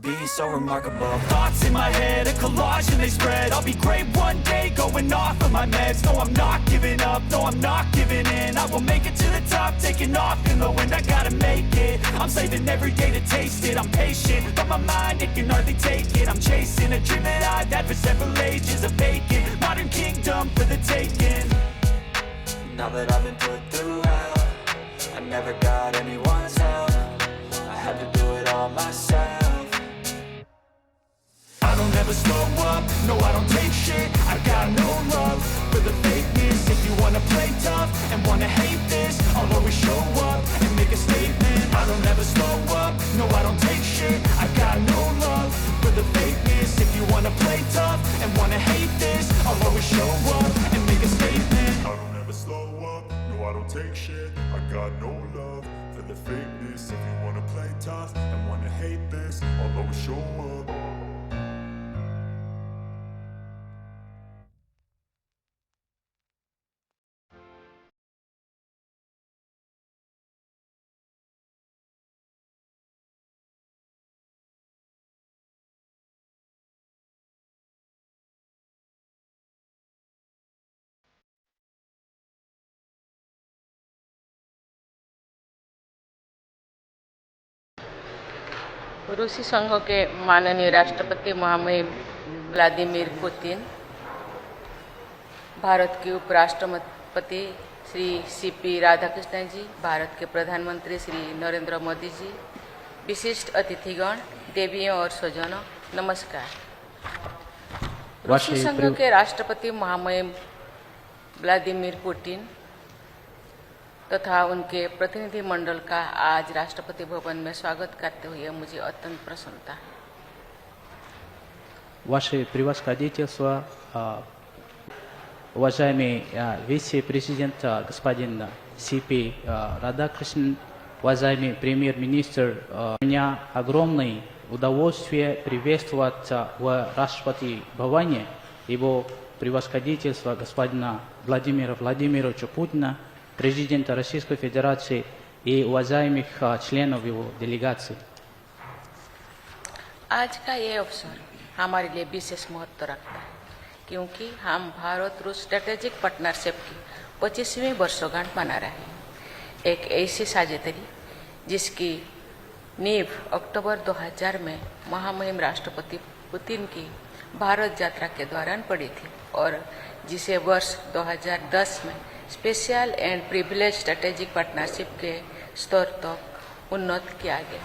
be so remarkable. Thoughts in my head, a collage and they spread. I'll be great one day, going off of my meds. No, I'm not giving up, no, I'm not giving in. I will make it to the top, taking off in the wind. I gotta make it, I'm saving every day to taste it. I'm patient, but my mind, it can hardly take it. I'm chasing a dream that I've had for several ages. A vacant, modern kingdom for the taking. Now that I've been put through hell, I never got anyone's help. I had to do it all myself. I don't ever slow up, no I don't take shit. I got no love for the fakeness. If you wanna play tough and wanna hate this, I'll always show up and make a statement. I don't ever slow up, no I don't take shit. I got no love for the fakeness. If you wanna play tough and wanna hate this, I'll always show up and make a statement. I don't ever slow up, no I don't take shit. I got no love for the fakeness. If you wanna play tough and wanna hate this, I'll always show up. रूसी संघ के माननीय राष्ट्रपति महामहिम Vladimir Putin, Bharat के उपराष्ट्रपति Shri CP Radhakrishnan जी, भारत के प्रधानमंत्री श्री नरेंद्र मोदी जी, विशिष्ट अतिथिगण, देवियों और स्वजनों, नमस्कार। रूसी संघ के राष्ट्रपति महामहिम व्लादिमीर पुतिन तथा उनके प्रतिनिधि मंडल का आज राष्ट्रपति भवन में स्वागत करते हुए मुझे अत्यंत प्रसन्नता है। Ваше превосходительство, уважаемый вице-президент господин Сипи Радхакришнан, уважаемый премьер-министр, у меня огромное удовольствие приветствовать в Раштраспати Бхаване его превосходительство господина Владимира Владимировича Путина, президента Российской Федерации и уважаемых членов его делегации. आज का ये अवसर हमारे लिए विशेष महत्व रखता है क्योंकि हम भारत रूस स्ट्रेटेजिक पार्टनरशिप की 25वीं वर्षगांठ मना रहे हैं। एक ऐसी साझेदारी जिसकी नींव अक्टूबर 2000 में महामहिम राष्ट्रपति पुतिन की भारत यात्रा के दौरान पड़ी थी और जिसे वर्ष 2010 में special and privilege strategic partnership के स्तर तक उन्नत किया गया।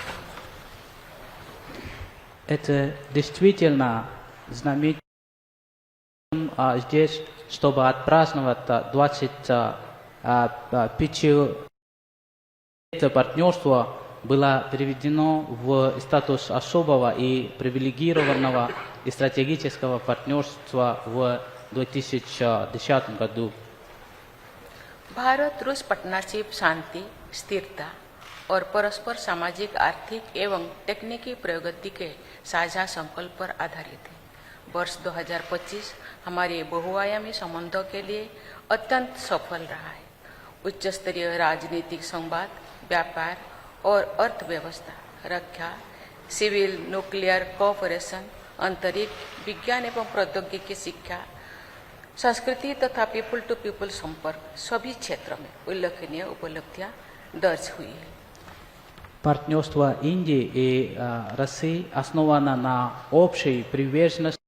Это действительно знаменательно здесь, чтобы отпраздновать 25 это партнерство было переведено в статус особого и привилегированного и стратегического партнерства в 2010 году. भारत रूस पार्टनरशिप शांति, स्थिरता और परस्पर सामाजिक, आर्थिक एवं तकनीकी प्रगति के साझा संकल्प पर आधारित है। वर्ष 2025 हमारे बहुआयामी संबंधों के लिए अत्यंत सफल रहा है। उच्च स्तरीय राजनीतिक संवाद, व्यापार और अर्थव्यवस्था, रक्षा, सिविल न्यूक्लियर कोऑपरेशन, अंतरिक्ष, विज्ञान एवं प्रौद्योगिकी, शिक्षा, संस्कृति तथा पीपल टू पीपल संपर्क, सभी क्षेत्रों में उल्लेखनीय उपलब्धियां दर्ज हुई है। Партнерство Индии и России основано на общей приверженности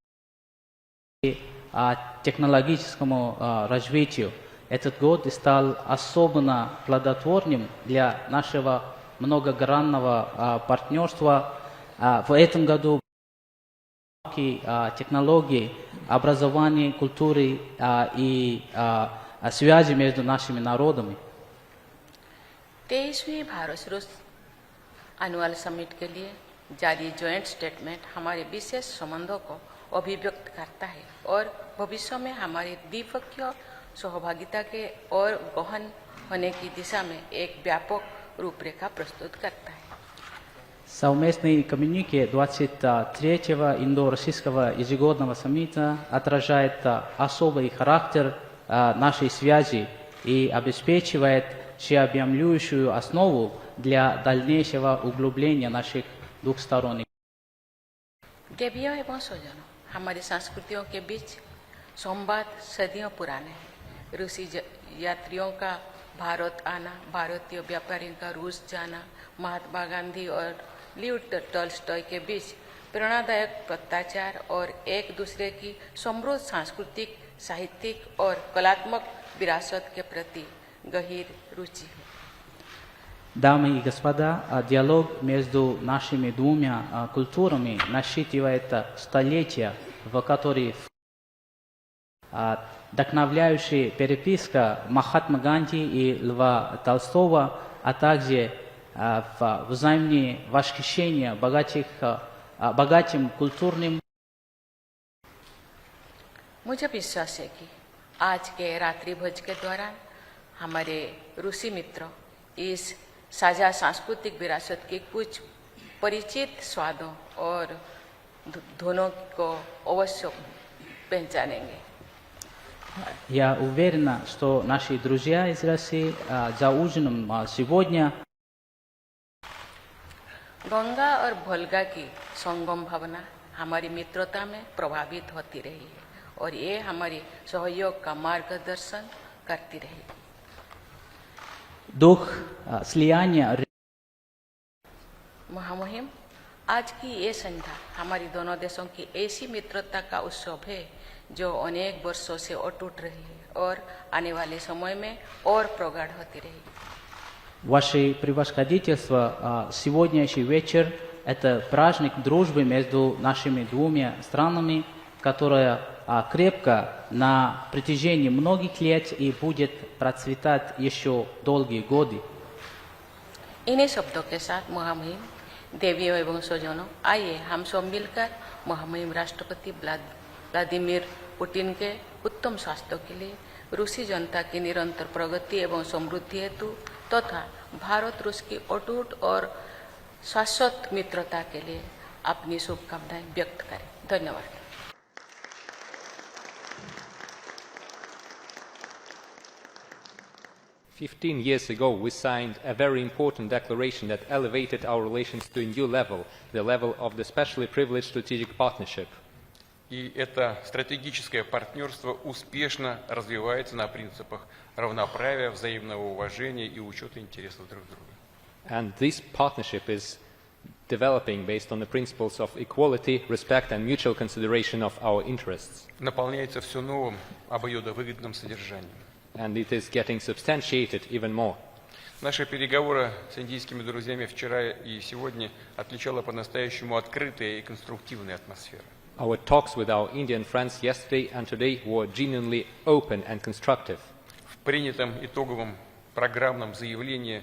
технологическому развитию. Этот год стал особенно плодотворным для нашего многогранного партнерства. В этом году технологии, образование, культуры и связи между нашими народами. 23वीं भारत रूस एनुअल समिट के लिए जारी ज्वाइंट स्टेटमेंट हमारे विशेष संबंधों को अभिव्यक्त करता है और भविष्य में हमारी द्विपक्षीय सहभागिता के और गहन होने की दिशा में एक व्यापक रूपरेखा प्रस्तुत करता है। Совместный коммюнике 23-го индо-российского ежегодного саммита отражает особый характер нашей связи и обеспечивает всеобъемлющую основу для дальнейшего углубления наших двухсторонних देवियों एवं स्वजनों, हमारी संस्कृतियों के बीच संवाद सदियों पुराने हैं। रूसी यात्रियों का भारत आना, भारतीय व्यापारियों का रूस जाना, महात्मा गांधी और लियो टॉल्स्टॉय के बीच प्रेरणादायक पत्राचार और एक दूसरे की समृद्ध सांस्कृतिक, साहित्यिक और कलात्मक विरासत के प्रति गहीर रुचि है। Дамы и господа, диалог между нашими двумя культурами насчитывает столетия, в которые вдохновляющая переписка Махатмы Ганди и Льва Толстого, а также взаимное восхищение богатым культурным. मुझे विश्वास है कि आज के रात्रि भोज के दौरान हमारे रूसी मित्र इस साझा सांस्कृतिक विरासत के कुछ परिचित स्वादों और धुनों को अवश्य पहचानेंगे। Я уверена, что наши друзья из России за ужином сегодня गंगा और भोल्गा की संगम भावना हमारी मित्रता में प्रभावित होती रही है और ये हमारी सहयोग का मार्गदर्शन करती रही। дух слияния. महामुहिम, आज की ये संध्या हमारी दोनों देशों की ऐसी मित्रता का उत्सव है जो अनेक वर्षों से अटूट रही है और आने वाले समय में और प्रगाढ़ होती रहेगी। Ваше превосходительство, сегодняшний вечер – это праздник дружбы между нашими двумя странами, которая крепко на протяжении многих лет и будет процветать еще долгие годы. इन्हीं शब्दों के साथ महामहिम देवियों एवं स्वजनों, आइए हम सब मिलकर महामहिम राष्ट्रपति व्लादिमीर पुतिन के उत्तम स्वास्थ्य के लिए, रूसी जनता की निरंतर प्रगति एवं समृद्धि हेतु तथा भारत रूस की अटूट और शाश्वत मित्रता के लिए अपनी शुभकामनाएं व्यक्त करें। धन्यवाद। "15 years ago, we signed a very important declaration that elevated our relations to a new level, the level of the specially privileged strategic partnership. И это стратегическое партнерство успешно развивается на принципах равноправия, взаимного уважения и учета интересов друг друга. And this partnership is developing based on the principles of equality, respect and mutual consideration of our interests. Наполняется все новым, обоюдовыгодным содержанием. And it is getting substantiated even more. Наши переговоры с индийскими друзьями вчера и сегодня отличала по-настоящему открытая и конструктивная атмосфера. Our talks with our Indian friends yesterday and today were genuinely open and constructive. В принятом итоговом программном заявлении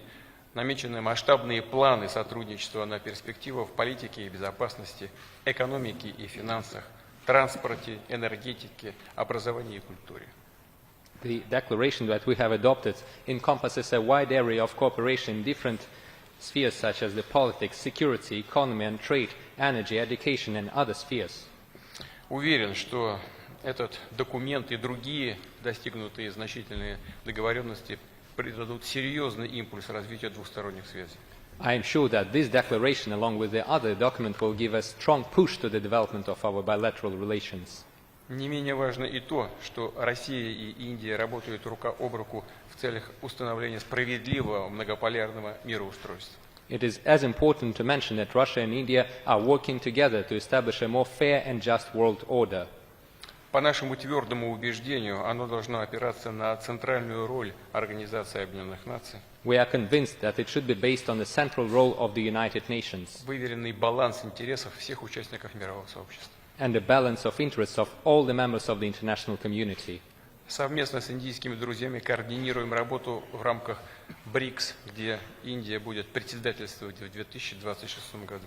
намечены масштабные планы сотрудничества на перспективу в политике и безопасности, экономике и финансах, транспорте, энергетике, образовании и культуре. The declaration that we have adopted encompasses a wide area of cooperation in different spheres such as the politics, security, economy and trade, energy, education and other spheres. Уверен, что этот документ и другие достигнутые значительные договоренности придадут серьезный импульс развитию двусторонних связей. I am sure that this declaration, along with the other document, will give a strong push to the development of our bilateral relations. Не менее важно и то, что Россия и Индия работают рука об руку в целях установления справедливого многополярного мироустройства. It is as important to mention that Russia and India are working together to establish a more fair and just world order. По нашему твердому убеждению, оно должно опираться на центральную роль Организации Объединенных Наций, We are convinced that it should be based on the central role of the United Nations выверенный баланс интересов всех участников мирового сообщества. and the balance of interests of all the members of the international community. Совместно с индийскими друзьями координируем работу в рамках БРИКС, где Индия будет председательствовать в 2026 году.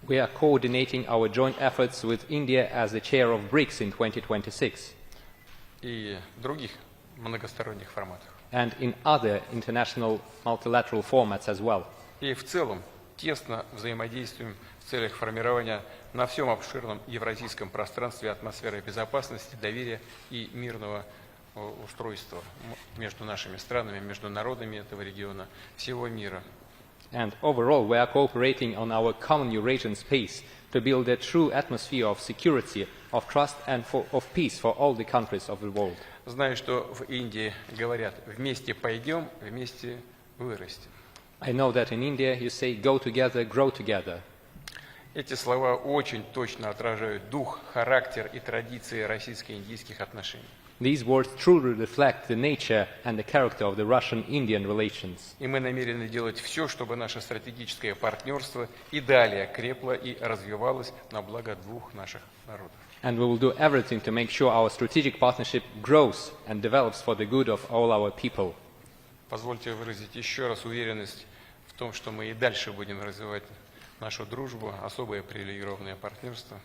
We are coordinating our joint efforts with India as the chair of BRICS in 2026 И других многосторонних форматах. and in other international multilateral formats as well. И в целом тесно взаимодействуем в целях формирования на всем обширном евразийском пространстве атмосферы безопасности, доверия и мирного устройства между нашими странами, между народами этого региона, всего мира. And overall, we are cooperating on our common Eurasian space to build a true atmosphere of security, of trust and of peace for all the countries of the world. Знаю, что в Индии говорят: вместе пойдем, вместе вырастем. I know that in India you say, go together, grow together. Эти слова очень точно отражают дух, характер и традиции российско-индийских отношений. These words truly reflect the nature and the character of the Russian-Indian relations. И мы намерены делать все, чтобы наше стратегическое партнерство и далее крепло и развивалось на благо двух наших народов. And we will do everything to make sure our strategic partnership grows and develops for the good of all our people. Позвольте выразить еще раз уверенность в том, что мы и дальше будем развивать нашу дружбу, особое привилегированное партнерство.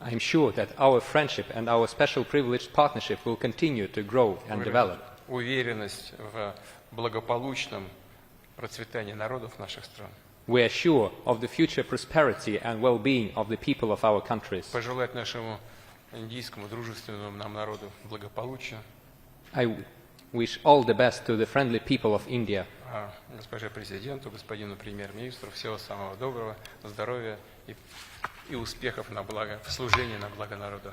I am sure that our friendship and our special privileged partnership will continue to grow and develop. Уверенность в благополучном процветании народов наших стран. We are sure of the future prosperity and well-being of the people of our countries. Пожелать нашему индийскому дружественному нам народу благополучия. I wish all the best to the friendly people of India. Госпоже президенту, господину премьер-министру всего самого доброго, здоровья и успехов на благо, в служении на благо народа.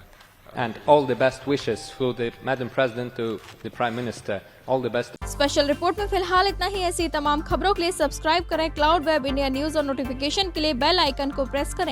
And all the best wishes to the Madam President, to the Prime Minister. All the best. Special report में फिलहाल इतना ही। ऐसी तमाम खबरों के लिए subscribe करें cloud web India news और नोटिफिकेशन के लिए बेल आइकन को प्रेस करें।